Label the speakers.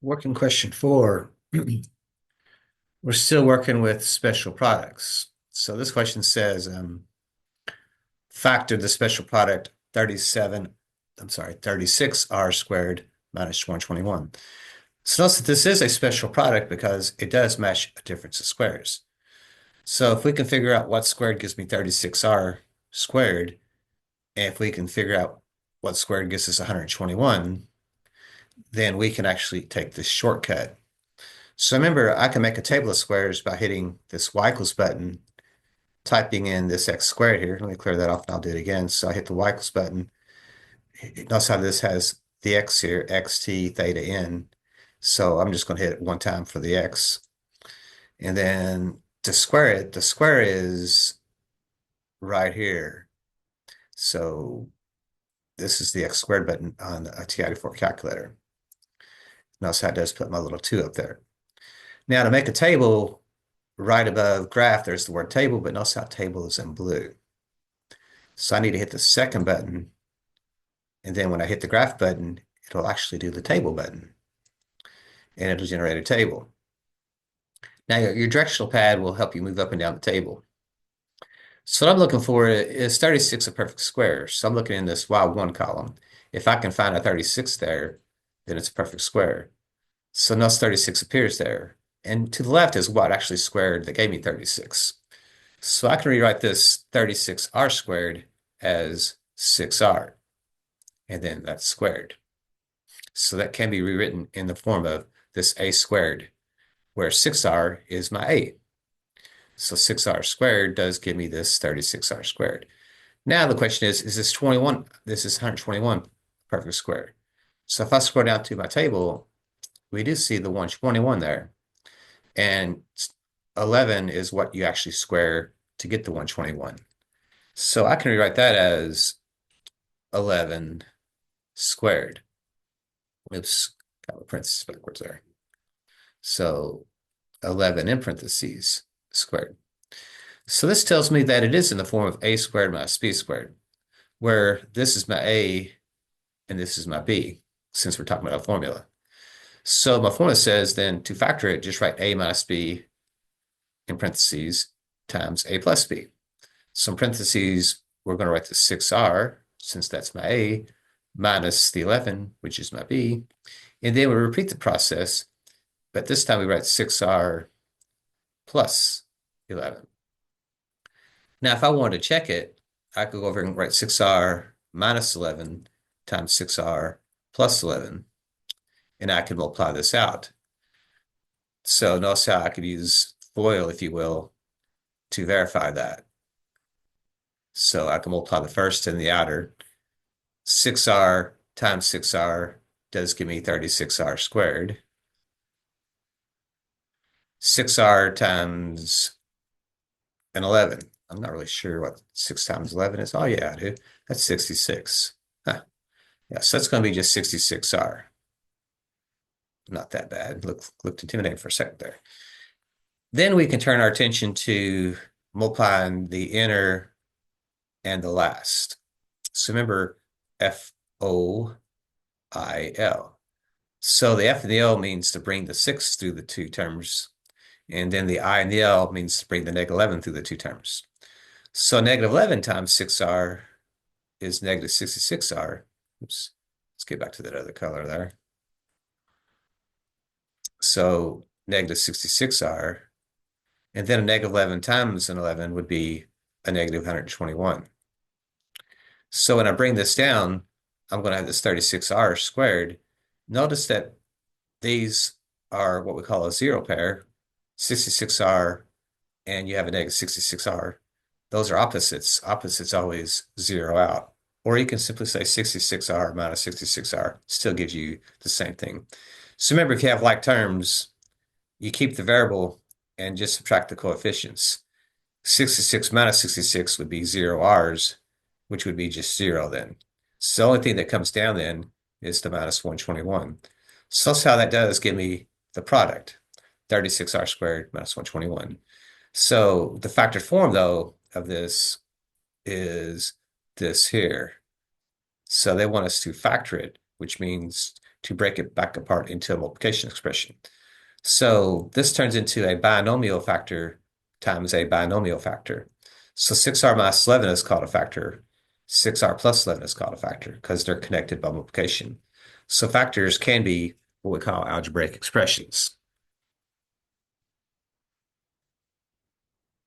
Speaker 1: Working question 4. We're still working with special products. So this question says, factor the special product 36r squared minus 121. So notice that this is a special product because it does match a difference of squares. So if we can figure out what squared gives me 36r squared, and if we can figure out what squared gives us 121, then we can actually take this shortcut. So remember, I can make a table of squares by hitting this y equals button, typing in this x squared here. Let me clear that off and I'll do it again. So I hit the y equals button. Notice how this has the x here, xt theta n. So I'm just going to hit it one time for the x. And then to square it, the square is right here. So this is the x squared button on a TI-84 calculator. Notice how it does put my little 2 up there. Now to make a table, right above graph, there's the word table, but notice how table is in blue. So I need to hit the second button. And then when I hit the graph button, it'll actually do the table button. And it'll generate a table. Now your directional pad will help you move up and down the table. So what I'm looking for is 36 a perfect square. So I'm looking in this Y1 column. If I can find a 36 there, then it's a perfect square. So notice 36 appears there. And to the left is what actually squared that gave me 36. So I can rewrite this 36r squared as 6r, and then that's squared. So that can be rewritten in the form of this a squared, where 6r is my a. So 6r squared does give me this 36r squared. Now the question is this 21? This is 121 perfect square. So if I scroll down to my table, we do see the 121 there. And 11 is what you actually square to get the 121. So I can rewrite that as 11 squared. Oops, got my parentheses backwards there. So 11 in parentheses squared. So this tells me that it is in the form of a squared minus b squared, where this is my a and this is my b, since we're talking about a formula. So my formula says then to factor it, just write a minus b in parentheses times a plus b. So in parentheses, we're going to write the 6r, since that's my a, minus the 11, which is my b. And then we repeat the process, but this time we write 6r plus 11. Now, if I wanted to check it, I could go over and write 6r minus 11 times 6r plus 11, and I could multiply this out. So notice how I could use FOIL, if you will, to verify that. So I can multiply the first and the outer. 6r times 6r does give me 36r squared. 6r times an 11. I'm not really sure what 6 times 11 is. Oh, yeah, I do. That's 66. Huh. Yeah, so that's going to be just 66r. Not that bad. Looked intimidating for a second there. Then we can turn our attention to multiplying the inner and the last. So remember FOIL. So the F and the L means to bring the 6 through the two terms. And then the I and the L means to bring the negative 11 through the two terms. So negative 11 times 6r is negative 66r. Oops. Let's get back to that other color there. So negative 66r. And then a negative 11 times an 11 would be a negative 121. So when I bring this down, I'm going to have this 36r squared. Notice that these are what we call a zero pair, 66r, and you have a negative 66r. Those are opposites. Opposites always zero out. Or you can simply say 66r minus 66r still gives you the same thing. So remember, if you have like terms, you keep the variable and just subtract the coefficients. 66 minus 66 would be 0r's, which would be just 0 then. So the only thing that comes down then is the minus 121. So that's how that does give me the product, 36r squared minus 121. So the factored form, though, of this is this here. So they want us to factor it, which means to break it back apart into a multiplication expression. So this turns into a binomial factor times a binomial factor. So 6r minus 11 is called a factor. 6r plus 11 is called a factor because they're connected by multiplication. So factors can be what we call algebraic expressions.